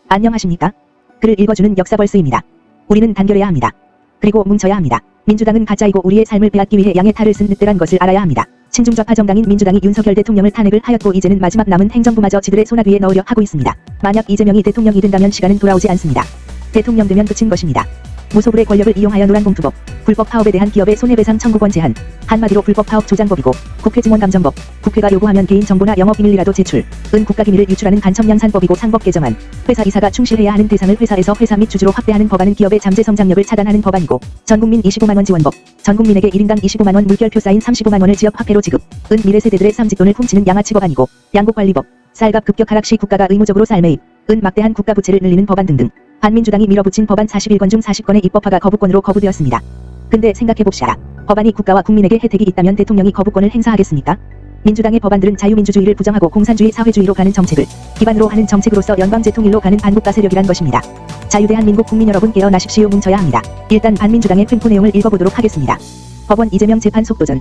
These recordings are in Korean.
안녕하십니까? 글을 읽어주는 역사벌스입니다. 우리는 단결해야 합니다. 그리고 뭉쳐야 합니다. 민주당은 가짜이고 우리의 삶을 빼앗기 위해 양의 탈을 쓴 늑대란 것을 알아야 합니다. 친중좌파 정당인 민주당이 윤석열 대통령을 탄핵을 하였고 이제는 마지막 남은 행정부마저 지들의 손아귀에 넣으려 하고 있습니다. 만약 이재명이 대통령이 된다면 시간은 돌아오지 않습니다. 대통령 되면 끝인 것입니다. 무소불의 권력을 이용하여 노란봉투법, 불법 파업에 대한 기업의 손해배상 청구권 제한, 한마디로 불법 파업 조장법이고 국회 증언감정법, 국회가 요구하면 개인정보나 영업비밀이라도 제출, 은 국가기밀을 유출하는 간첩양산법이고 상법 개정안, 회사 이사가 충실해야 하는 대상을 회사에서 회사 및 주주로 확대하는 법안은 기업의 잠재 성장력을 차단하는 법안이고 전국민 25만원 지원법, 전국민에게 1인당 25만원 물결표 사인 35만원을 지역 화폐로 지급, 은 미래 세대들의 삼짓돈을 훔치는 양아치 법안이고 양국관리법, 쌀값 급격 하락 시 국가가 의무적으로 쌀 매입, 은 막대한 국가 부채를 늘리는 법안 등등 반민주당이 밀어붙인 법안 41건 중 40건의 입법화가 거부권으로 거부되었습니다. 근데 생각해봅시다. 법안이 국가와 국민에게 혜택이 있다면 대통령이 거부권을 행사하겠습니까? 민주당의 법안들은 자유민주주의를 부정하고 공산주의 사회주의로 가는 정책을 기반으로 하는 정책으로서 연방제통일로 가는 반국가 세력이란 것입니다. 자유대한민국 국민 여러분 깨어나십시오. 뭉쳐야 합니다. 일단 반민주당의 횡포 내용을 읽어보도록 하겠습니다. 법원 이재명 재판 속도전.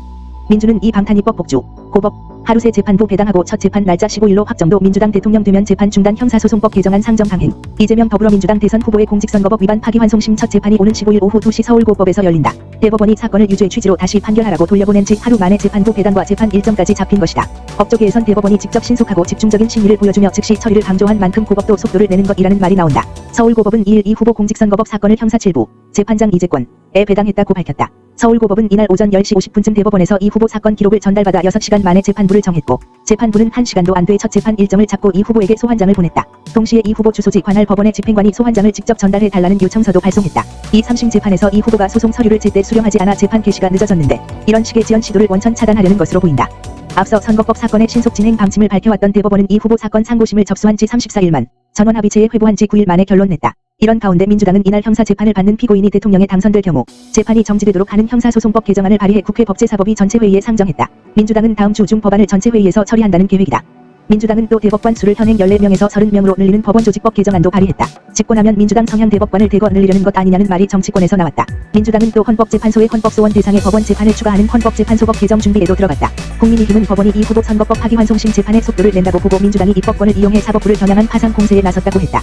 민주는 이 방탄입법 복주, 고법, 하루새 재판부 배당하고 첫 재판 날짜 15일로 확정도 민주당 대통령 되면 재판 중단 형사소송법 개정안 상정 강행. 이재명 더불어민주당 대선 후보의 공직선거법 위반 파기환송심 첫 재판이 오는 15일 오후 2시 서울고법에서 열린다. 대법원이 사건을 유죄 취지로 다시 판결하라고 돌려보낸 지 하루 만에 재판부 배당과 재판 일정까지 잡힌 것이다. 법조계에선 대법원이 직접 신속하고 집중적인 심리를 보여주며 즉시 처리를 강조한 만큼 고법도 속도를 내는 것이라는 말이 나온다. 서울고법은 2일 이 후보 공직선거법 사건을 형사 7부, 재판장 이재권에 배당했다고 밝혔다. 서울고법은 이날 오전 10시 50분쯤 대법원에서 이 후보 사건 기록을 전달받아 6시간 만에 재판부를 정했고 재판부는 1시간도 안 돼 첫 재판 일정을 잡고 이 후보에게 소환장을 보냈다. 동시에 이 후보 주소지 관할 법원의 집행관이 소환장을 직접 전달해 달라는 요청서도 발송했다. 이 3심 재판에서 이 후보가 소송 서류를 제때 수령하지 않아 재판 개시가 늦어졌는데 이런 식의 지연 시도를 원천 차단하려는 것으로 보인다. 앞서 선거법 사건의 신속 진행 방침을 밝혀왔던 대법원은 이 후보 사건 상고심을 접수한 지 34일만, 전원 합의체에 회부한 지 9일 만에 결론 냈다. 이런 가운데 민주당은 이날 형사 재판을 받는 피고인이 대통령에 당선될 경우 재판이 정지되도록 하는 형사소송법 개정안을 발의해 국회 법제사법위 전체회의에 상정했다. 민주당은 다음 주 중 법안을 전체회의에서 처리한다는 계획이다. 민주당은 또 대법관 수를 현행 14명에서 30명으로 늘리는 법원조직법 개정안도 발의했다. 집권하면 민주당 성향 대법관을 대거 늘리려는 것 아니냐는 말이 정치권에서 나왔다. 민주당은 또 헌법재판소의 헌법소원 대상의 법원 재판을 추가하는 헌법재판소법 개정 준비에도 들어갔다. 국민의힘은 법원이 이 후보 선거법 파기환송심 재판에 속도를 낸다고 보고 민주당이 입법권을 이용해 사법부를 겨냥한 파상 공세에 나섰다고 했다.